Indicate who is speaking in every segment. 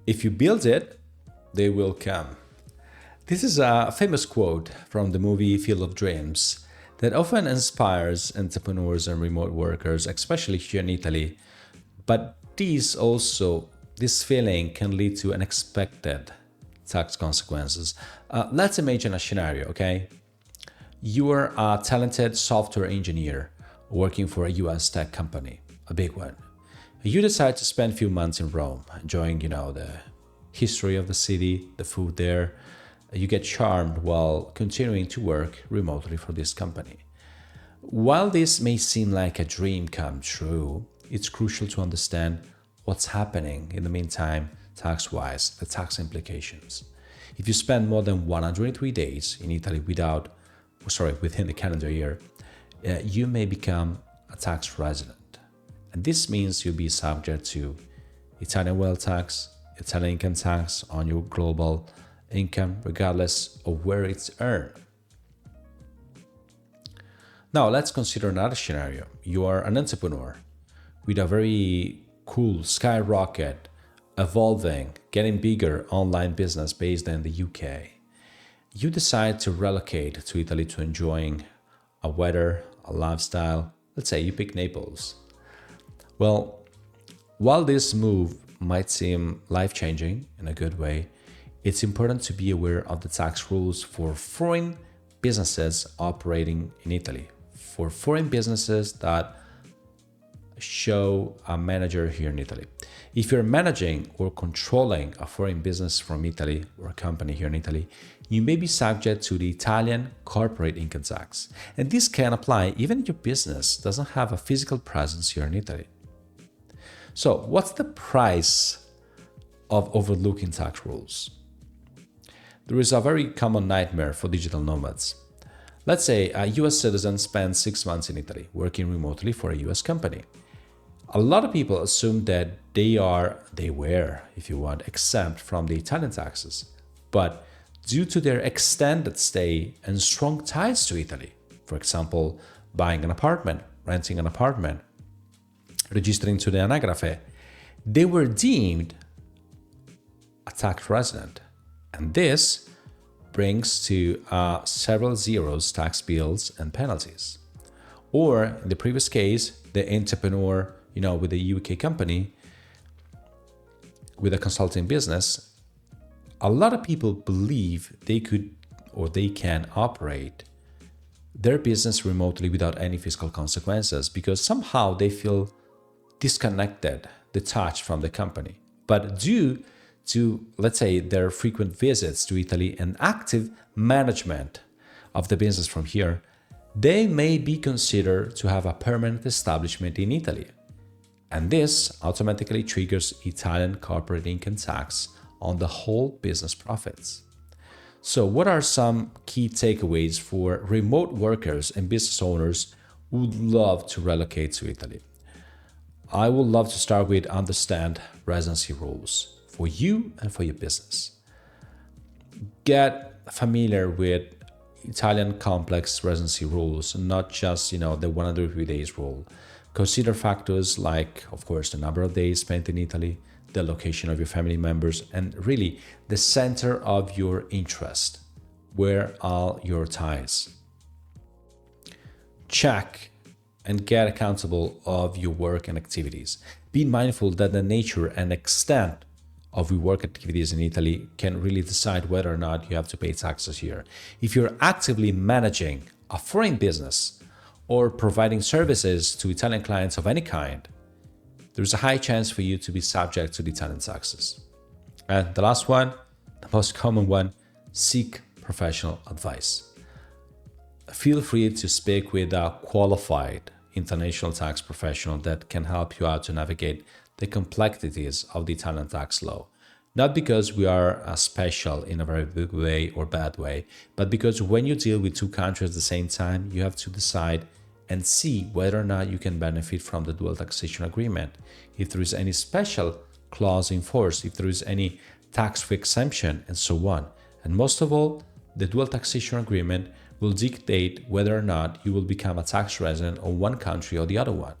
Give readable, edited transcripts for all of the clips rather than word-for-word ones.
Speaker 1: If you build it, they will come. This is a famous quote from the movie Field of Dreams that often inspires entrepreneurs and remote workers, especially here in Italy. But this feeling can lead to unexpected tax consequences. Let's imagine a scenario, okay? You are a talented software engineer working for a US tech company, a big one. You decide to spend a few months in Rome, enjoying, the history of the city, the food there. You get charmed while continuing to work remotely for this company. While this may seem like a dream come true, it's crucial to understand what's happening in the meantime, tax-wise, the tax implications. If you spend more than 103 days in Italy within the calendar year, you may become a tax resident. And this means you'll be subject to Italian wealth tax, Italian income tax on your global income, regardless of where it's earned. Now, let's consider another scenario. You are an entrepreneur with a very cool, skyrocket, evolving, getting bigger online business based in the UK. You decide to relocate to Italy to enjoying a weather, a lifestyle. Let's say you pick Naples. Well, while this move might seem life-changing in a good way, it's important to be aware of the tax rules for foreign businesses operating in Italy, for foreign businesses that show a manager here in Italy. If you're managing or controlling a foreign business from Italy or a company here in Italy, you may be subject to the Italian corporate income tax. And this can apply even if your business doesn't have a physical presence here in Italy. So, what's the price of overlooking tax rules? There is a very common nightmare for digital nomads. Let's say a US citizen spends 6 months in Italy working remotely for a US company. A lot of people assume that they were, if you want, exempt from the Italian taxes. But due to their extended stay and strong ties to Italy, for example, buying an apartment, renting an apartment, registering to the anagrafe, they were deemed a tax resident. And this brings to several zeros tax bills and penalties. Or in the previous case, the entrepreneur, with a UK company, with a consulting business, a lot of people believe they could or they can operate their business remotely without any fiscal consequences because somehow they feel disconnected, detached from the company. But due to, let's say, their frequent visits to Italy and active management of the business from here, they may be considered to have a permanent establishment in Italy. And this automatically triggers Italian corporate income tax on the whole business profits. So what are some key takeaways for remote workers and business owners who would love to relocate to Italy? I would love to start with understand residency rules for you and for your business. Get familiar with Italian complex residency rules, not just, the 103 days rule. Consider factors like, of course, the number of days spent in Italy, the location of your family members, and really the center of your interest. Where are your ties? Check and get accountable of your work and activities. Be mindful that the nature and extent of your work activities in Italy can really decide whether or not you have to pay taxes here. If you're actively managing a foreign business or providing services to Italian clients of any kind, there's a high chance for you to be subject to the Italian taxes. And the last one, the most common one, seek professional advice. Feel free to speak with a qualified international tax professional that can help you out to navigate the complexities of the Italian tax law. Not because we are special in a very good way or bad way, but because when you deal with two countries at the same time, you have to decide and see whether or not you can benefit from the dual taxation agreement, if there is any special clause in force, if there is any tax-free exemption, and so on. And most of all, the dual taxation agreement will dictate whether or not you will become a tax resident of one country or the other one.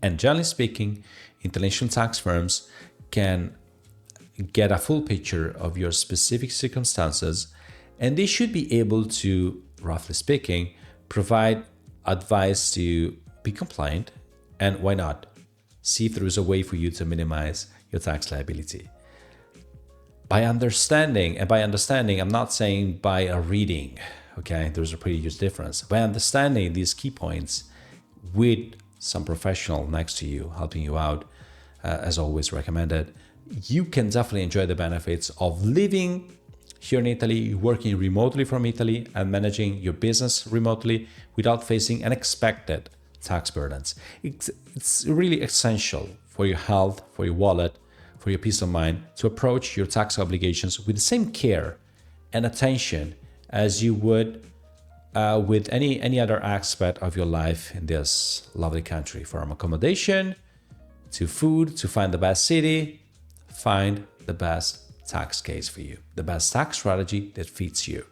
Speaker 1: And generally speaking, international tax firms can get a full picture of your specific circumstances, and they should be able to, roughly speaking, provide advice to be compliant, and why not, see if there is a way for you to minimize your tax liability. By understanding, I'm not saying by a reading, okay? There's a pretty huge difference. By understanding these key points with some professional next to you, helping you out, as always recommended, you can definitely enjoy the benefits of living here in Italy, working remotely from Italy, and managing your business remotely without facing unexpected tax burdens. It's really essential for your health, for your wallet, for your peace of mind to approach your tax obligations with the same care and attention as you would with any other aspect of your life in this lovely country, from accommodation to food, to find the best city, find the best tax case for you, the best tax strategy that fits you.